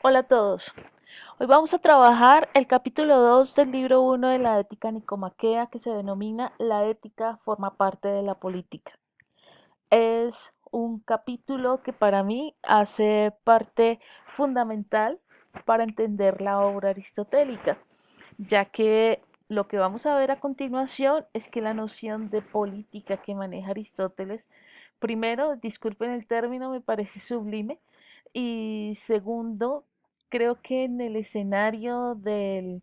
Hola a todos. Hoy vamos a trabajar el capítulo 2 del libro 1 de la ética nicomaquea que se denomina La ética forma parte de la política. Es un capítulo que para mí hace parte fundamental para entender la obra aristotélica, ya que lo que vamos a ver a continuación es que la noción de política que maneja Aristóteles, primero, disculpen el término, me parece sublime, y segundo, creo que en el escenario de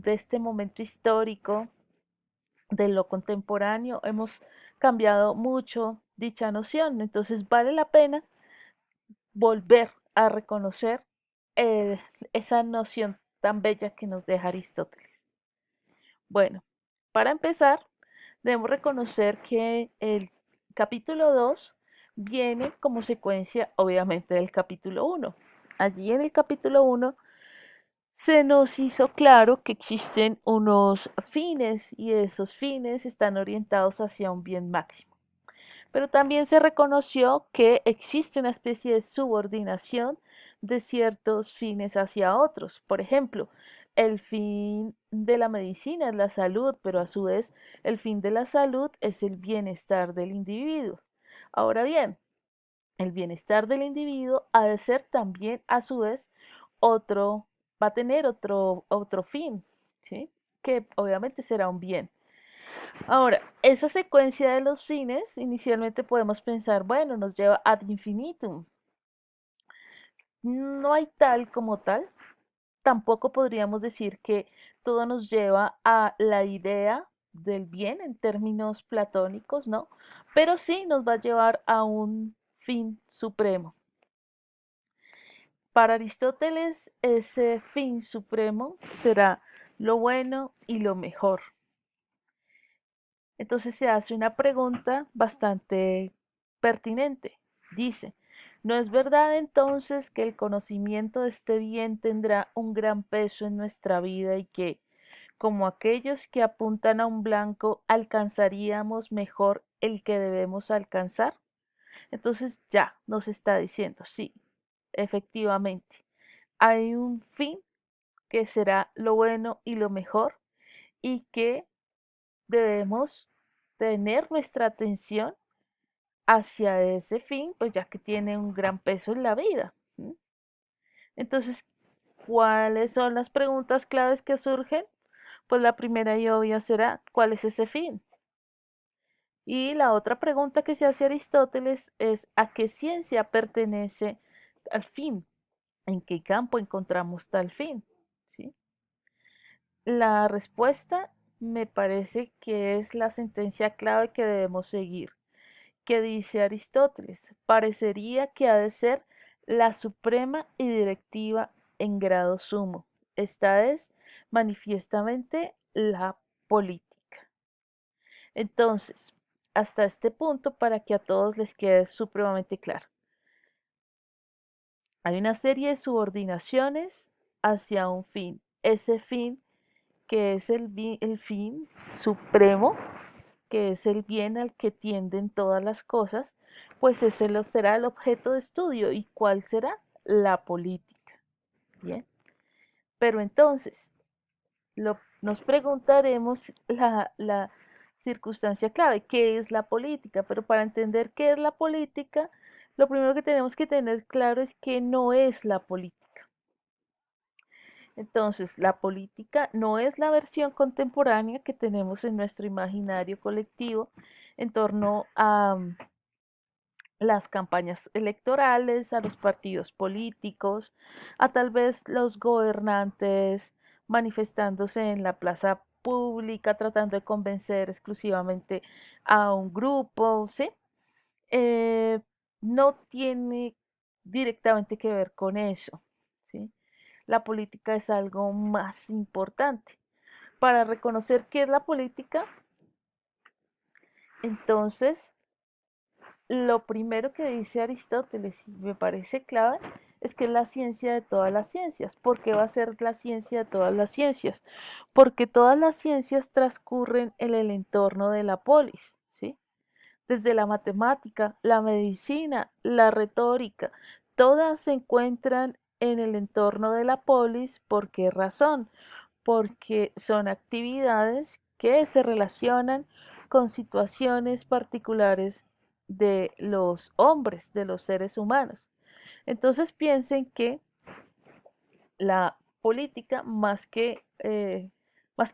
este momento histórico, de lo contemporáneo, hemos cambiado mucho dicha noción. Entonces vale la pena volver a reconocer eh, esa noción tan bella que nos deja Aristóteles. Bueno, para empezar, debemos reconocer que el capítulo 2 viene como secuencia, obviamente, del capítulo 1. Allí en el capítulo 1 se nos hizo claro que existen unos fines y esos fines están orientados hacia un bien máximo. Pero también se reconoció que existe una especie de subordinación de ciertos fines hacia otros. Por ejemplo, el fin de la medicina es la salud, pero a su vez el fin de la salud es el bienestar del individuo. Ahora bien, el bienestar del individuo ha de ser también a su vez otro, va a tener otro fin, ¿sí? Que obviamente será un bien. Ahora, esa secuencia de los fines, inicialmente podemos pensar, bueno, nos lleva ad infinitum. No hay tal como tal. Tampoco podríamos decir que todo nos lleva a la idea del bien en términos platónicos, ¿no? Pero sí nos va a llevar a un fin supremo. Para Aristóteles, ese fin supremo será lo bueno y lo mejor. Entonces se hace una pregunta bastante pertinente. Dice, ¿no es verdad entonces que el conocimiento de este bien tendrá un gran peso en nuestra vida y que, como aquellos que apuntan a un blanco, alcanzaríamos mejor el que debemos alcanzar? Entonces ya nos está diciendo, sí, efectivamente, hay un fin que será lo bueno y lo mejor y que debemos tener nuestra atención hacia ese fin, pues ya que tiene un gran peso en la vida. ¿Mm? Entonces, ¿cuáles son las preguntas claves que surgen? Pues la primera y obvia será, ¿cuál es ese fin? Y la otra pregunta que se hace Aristóteles es, ¿a qué ciencia pertenece al fin? ¿En qué campo encontramos tal fin? ¿Sí? La respuesta me parece que es la sentencia clave que debemos seguir, que dice Aristóteles, parecería que ha de ser la suprema y directiva en grado sumo. Esta es manifiestamente la política. Entonces, hasta este punto, para que a todos les quede supremamente claro, hay una serie de subordinaciones hacia un fin. Ese fin que es el fin supremo, que es el bien al que tienden todas las cosas, pues ese lo será el objeto de estudio. ¿Y cuál será? La política. Bien. Pero entonces, nos preguntaremos la circunstancia clave, ¿qué es la política? Pero para entender qué es la política, lo primero que tenemos que tener claro es que no es la política. Entonces, la política no es la versión contemporánea que tenemos en nuestro imaginario colectivo en torno a las campañas electorales, a los partidos políticos, a tal vez los gobernantes manifestándose en la plaza pública, tratando de convencer exclusivamente a un grupo, ¿sí? Eh, no tiene directamente que ver con eso, ¿sí? La política es algo más importante. Para reconocer qué es la política, entonces lo primero que dice Aristóteles, y me parece clave, es que es la ciencia de todas las ciencias. ¿Por qué va a ser la ciencia de todas las ciencias? Porque todas las ciencias transcurren en el entorno de la polis, ¿sí? Desde la matemática, la medicina, la retórica, todas se encuentran en el entorno de la polis. ¿Por qué razón? Porque son actividades que se relacionan con situaciones particulares de los hombres, de los seres humanos. Entonces piensen que la política, más que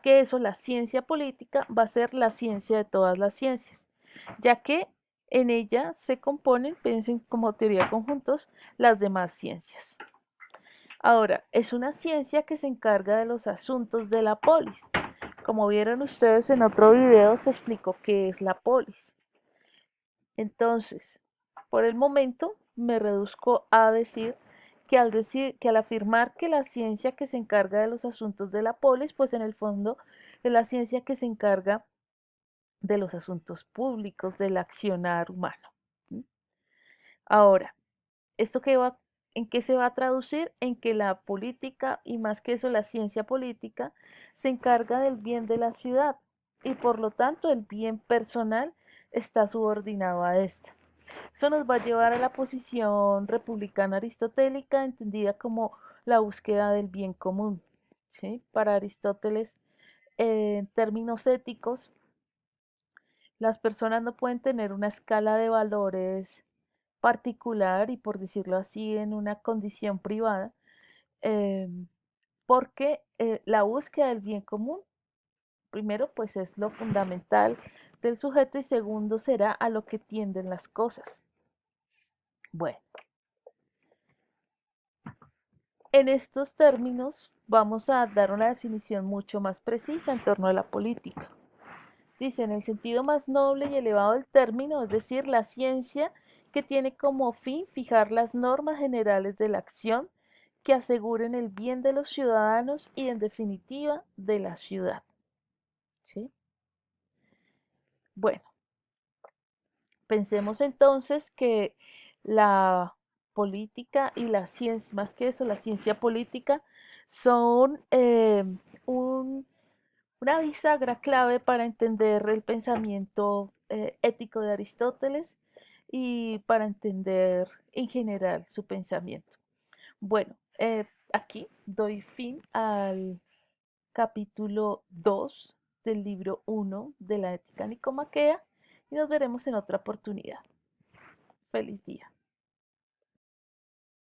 eso, la ciencia política va a ser la ciencia de todas las ciencias, ya que en ella se componen, piensen como teoría de conjuntos, las demás ciencias. Ahora, es una ciencia que se encarga de los asuntos de la polis. Como vieron ustedes en otro video, se explicó qué es la polis. Entonces, por el momento me reduzco a decir que al afirmar que la ciencia que se encarga de los asuntos de la polis, pues en el fondo es la ciencia que se encarga de los asuntos públicos, del accionar humano. ¿Sí? Ahora, ¿esto en qué se va a traducir? En que la política, y más que eso, la ciencia política, se encarga del bien de la ciudad y por lo tanto el bien personal está subordinado a esta. Eso nos va a llevar a la posición republicana aristotélica, entendida como la búsqueda del bien común. ¿Sí? Para Aristóteles, en términos éticos, las personas no pueden tener una escala de valores particular y, por decirlo así, en una condición privada, eh, porque la búsqueda del bien común, primero, pues es lo fundamental del sujeto y segundo será a lo que tienden las cosas. Bueno, en estos términos vamos a dar una definición mucho más precisa en torno a la política. Dice, en el sentido más noble y elevado del término, es decir, la ciencia que tiene como fin fijar las normas generales de la acción que aseguren el bien de los ciudadanos y, en definitiva, de la ciudad. ¿Sí? Bueno, pensemos entonces que la política y la ciencia, más que eso, la ciencia política, son una bisagra clave para entender el pensamiento ético de Aristóteles y para entender en general su pensamiento. Bueno, aquí doy fin al capítulo 2 del libro 1 de la Ética Nicomaquea y nos veremos en otra oportunidad. Feliz día.